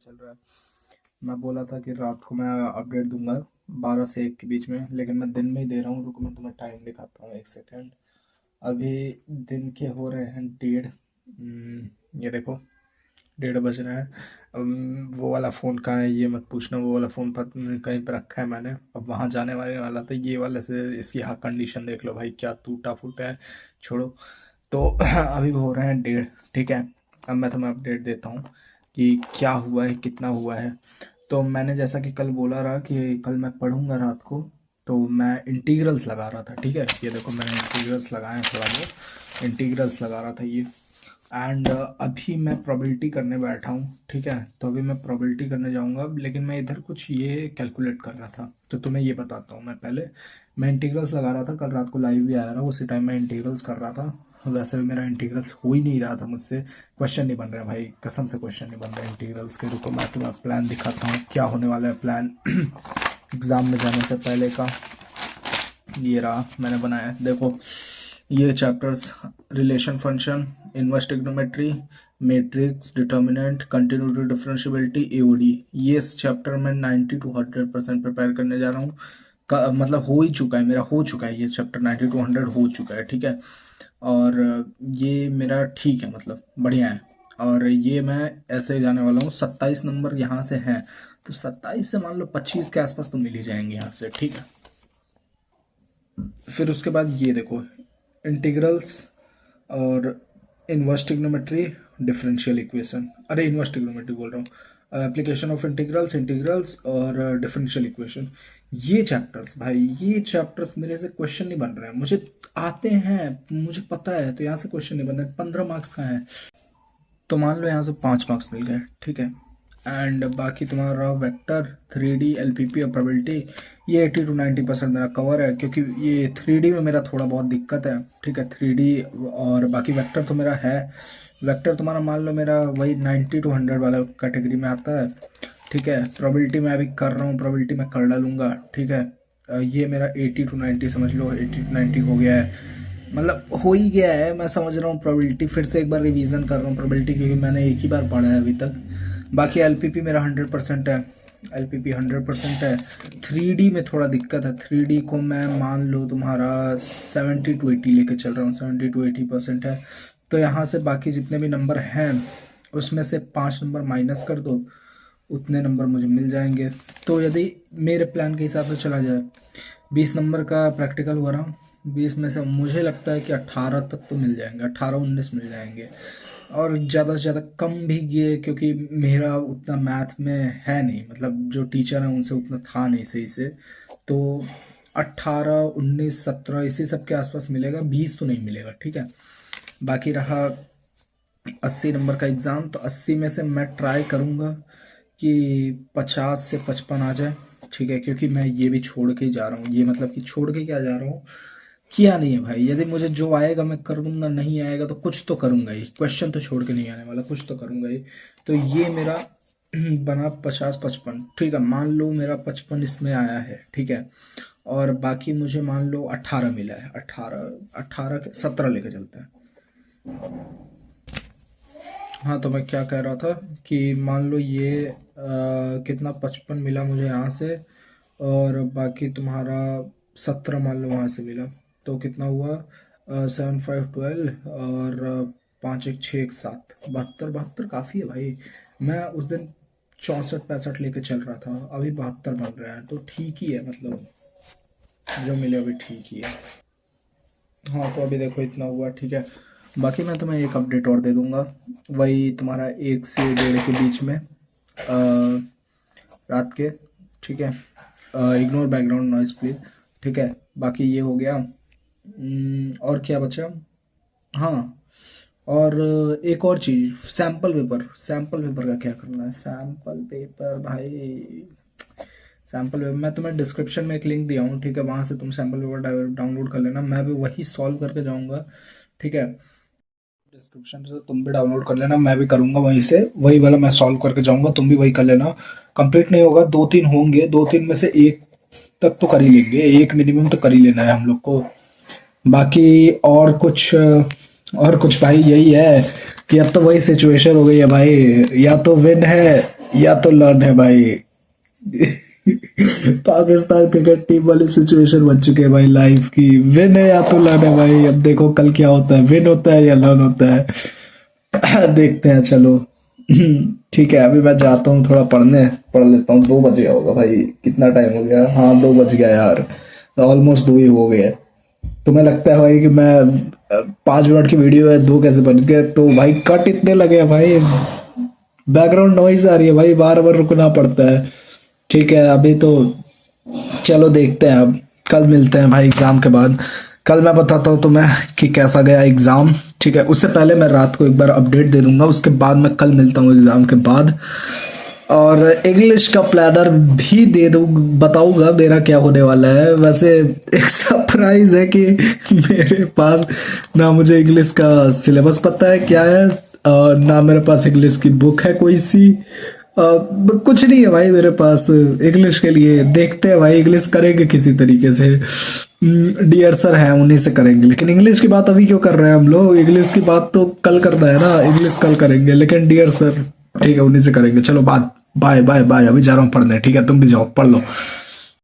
चल रहा है। मैं बोला था कि रात को मैं अपडेट दूंगा 12 से 1 के बीच में, लेकिन मैं दिन में ही दे रहा हूँ। रुको मैं तुम्हें टाइम दिखाता हूँ, 1 सेकेंड। अभी दिन के हो रहे हैं 1:30। ये देखो 1:30 बज रहे हैं। वो वाला फ़ोन कहाँ है ये मत पूछना, वो वाला फ़ोन पर कहीं पर रखा है मैंने। अब वहाँ जाने वाले वाला तो ये वाले से इसकी हाँ कंडीशन देख लो भाई, क्या टूटा फूटा है। छोड़ो। तो अभी हो रहे हैं 1:30, ठीक है। अब मैं तुम्हें अपडेट देता हूँ कि क्या हुआ है, कितना हुआ है। तो मैंने जैसा कि कल बोला रहा कि कल मैं पढ़ूंगा रात को, तो मैं इंटीग्रल्स लगा रहा था, ठीक है। ये देखो मैंने इंटीग्रल्स लगाए हैं, थोड़ा बहुत इंटीग्रल्स लगा रहा था ये। एंड अभी मैं प्रोबेबिलिटी करने बैठा हूँ, ठीक है। तो अभी मैं प्रोबेबिलिटी करने जाऊँगा, लेकिन मैं इधर कुछ ये कैलकुलेट कर रहा था, तो तुम्हें ये बताता हूँ। मैं पहले मैं इंटीग्रल्स लगा रहा था, कल रात को लाइव भी आया रहा, उसी टाइम मैं इंटीग्रल्स कर रहा था। वैसे भी मेरा इंटीग्रल्स हो ही नहीं रहा था मुझसे, क्वेश्चन नहीं बन रहा भाई, कसम से क्वेश्चन नहीं बन रहा इंटीग्रल्स के। रुको मैं तुम्हें प्लान दिखाता हूँ क्या होने वाला है प्लान एग्ज़ाम में जाने से पहले का। ये रहा मैंने बनाया है, देखो। ये chapters relation function, inverse trigonometry, matrix, determinant, continuity, differentiability, AOD, ये इस चैप्टर में 90 to 100% प्रिपेयर करने जा रहा हूँ। मतलब हो ही चुका है, मेरा हो चुका है ये चैप्टर, 90 to 100 हो चुका है, ठीक है। और ये मेरा ठीक है, मतलब बढ़िया है। और ये मैं ऐसे जाने वाला हूँ, 27 नंबर यहाँ से हैं, तो 27 से मान लो 25 के आसपास तो मिल ही जाएंगे यहाँ से, ठीक है। फिर उसके बाद ये देखो इंटीग्रल्स और इनवर्स ट्रिग्नोमेट्री, डिफरेंशियल इक्वेशन, अरे इनवर्स ट्रिग्नोमेट्री बोल रहा हूँ, एप्लीकेशन ऑफ इंटीग्रल्स, इंटीग्रल्स और डिफरेंशियल इक्वेशन। ये चैप्टर्स भाई, ये चैप्टर्स मेरे से क्वेश्चन नहीं बन रहे हैं, मुझे आते हैं, मुझे पता है, तो यहाँ से क्वेश्चन नहीं बन रहे। 15 मार्क्स का है, तो मान लो यहाँ से 5 मार्क्स मिल गए, ठीक है। एंड बाकी तुम्हारा वेक्टर, 3D, एलपीपी और प्रोबेबिलिटी, ये 80 to 90% मेरा कवर है, क्योंकि ये 3D में मेरा थोड़ा बहुत दिक्कत है, ठीक है। 3D और बाकी वेक्टर तो मेरा है। वेक्टर तुम्हारा मान लो मेरा वही 90 to 100 वाला कैटेगरी में आता है, ठीक है। प्रोबेबिलिटी मैं अभी कर रहा हूँ, प्रोबेबिलिटी मैं कर डालूंगा, ठीक है। ये मेरा 80 to 90 समझ लो, 80 to 90 हो गया है, मतलब हो ही गया है। मैं समझ रहा हूँ प्रोबेबिलिटी, फिर से एक बार रिवीजन कर रहा हूँ प्रोबेबिलिटी, क्योंकि मैंने एक ही बार पढ़ा है अभी तक। बाकी एलपीपी मेरा 100% है, एलपीपी 100% है। 3D में थोड़ा दिक्कत है, 3D को मैं मान लो तुम्हारा 70 to 80 लेके चल रहा हूँ, 70 to 80% है। तो यहाँ से बाकी जितने भी नंबर हैं उसमें से 5 नंबर माइनस कर दो, उतने नंबर मुझे मिल जाएंगे। तो यदि मेरे प्लान के हिसाब से चला जाए, 20 नंबर का प्रैक्टिकल हो रहा, 20 में से मुझे लगता है कि 18 तक तो मिल जाएंगे, 18-19 मिल जाएंगे। और ज़्यादा से ज़्यादा कम भी ये, क्योंकि मेरा उतना मैथ में है नहीं, मतलब जो टीचर हैं उनसे उतना था नहीं सही से। तो 18, 19, 17 इसी सब के आसपास मिलेगा, 20 तो नहीं मिलेगा, ठीक है। बाकी रहा 80 नंबर का एग्ज़ाम, तो 80 में से मैं ट्राई करूँगा कि 50 से 55 आ जाए, ठीक है। क्योंकि मैं ये भी छोड़ के ही जा रहा हूँ, ये मतलब कि छोड़ के क्या जा रहा हूँ, किया नहीं है भाई। यदि मुझे जो आएगा मैं कर दूंगा, नहीं आएगा तो कुछ तो करूंगा ही, क्वेश्चन तो छोड़ के नहीं आने वाला, कुछ तो करूंगा ही। तो ये मेरा बना 50-55, ठीक है। मान लो मेरा 55 इसमें आया है, ठीक है। और बाकी मुझे मान लो 18 मिला है, 17 लेके चलते हैं। हाँ, तो मैं क्या कह रहा था कि मान लो ये कितना 55 मिला मुझे यहाँ से, और बाकी तुम्हारा 17 मान लो वहाँ से मिला, तो कितना हुआ, 7, 5, 12 और 5, 1, 6, 1, 7, 72 काफ़ी है भाई। मैं उस दिन 64-65 लेके चल रहा था, अभी 72 बन रहे हैं, तो ठीक ही है, मतलब जो मिले अभी ठीक ही है। हाँ, तो अभी देखो इतना हुआ, ठीक है। बाकी मैं तुम्हें एक अपडेट और दे दूंगा, वही तुम्हारा 1 से 1:30 के बीच में, रात के, ठीक है। इग्नोर बैकग्राउंड नॉइज प्लीज, ठीक है। बाकी ये हो गया। और क्या बचा, हाँ। और एक और चीज़, सैम्पल पेपर, सैम्पल पेपर का क्या करना है, सैम्पल पेपर भाई, सैम्पल पेपर मैं तुम्हें डिस्क्रिप्शन में एक लिंक दिया हूँ, ठीक है। वहाँ से तुम सैम्पल पेपर डाउनलोड कर लेना, मैं भी वही सॉल्व करके जाऊँगा, ठीक है। डिस्क्रिप्शन से तुम भी डाउनलोड कर लेना, मैं भी करूँगा वहीं से, वही वाला मैं सॉल्व करके जाऊँगा, तुम भी वही कर लेना। कंप्लीट नहीं होगा, 2-3 होंगे, 2-3 में से एक तक तो कर ही लेंगे, एक मिनिमम तो कर ही लेना है हम लोग को। बाकी और कुछ भाई यही है कि अब तो वही सिचुएशन हो गई है भाई, या तो विन है या तो लर्न है भाई। पाकिस्तान क्रिकेट टीम वाली सिचुएशन बन चुकी है भाई लाइफ की, विन है या तो लर्न है भाई। अब देखो कल क्या होता है, विन होता है या लर्न होता है। देखते हैं चलो। ठीक है, अभी मैं जाता हूँ थोड़ा पढ़ने, पढ़ लेता हूँ। 2 बजे होगा भाई, कितना टाइम हो गया, हाँ 2 बज गया यार, ऑलमोस्ट 2 ही हो गए। तुम्हें लगता है भाई कि मैं 5 मिनट की वीडियो है, 2 कैसे बन गए? तो भाई कट इतने लगे हैं भाई, बैकग्राउंड नॉइज आ रही है भाई, बार बार रुकना पड़ता है। ठीक है अभी तो चलो देखते हैं, अब कल मिलते हैं भाई एग्जाम के बाद। कल मैं बताता हूँ तुम्हें कि कैसा गया एग्जाम। ठीक है, उससे पहले मैं रात को एक बार अपडेट दे दूंगा, उसके बाद मैं कल मिलता हूँ एग्जाम के बाद। और इंग्लिश का प्लानर भी दे दूँ, बताऊंगा मेरा क्या होने वाला है। वैसे एक सरप्राइज है कि मेरे पास ना मुझे इंग्लिश का सिलेबस पता है क्या है, ना मेरे पास इंग्लिश की बुक है कोई सी, कुछ नहीं है भाई मेरे पास इंग्लिश के लिए। देखते हैं भाई, इंग्लिश करेंगे किसी तरीके से। डियर सर है उन्हीं से करेंगे, लेकिन इंग्लिश की बात अभी क्यों कर रहे हैं हम लोग? इंग्लिश की बात तो कल करना है ना, इंग्लिश कल करेंगे, लेकिन डियर सर ठीक है उन्हीं से करेंगे। चलो बात, बाय बाय बाय, अभी जा रहा हूँ पढ़ने। ठीक है तुम भी जाओ पढ़ लो।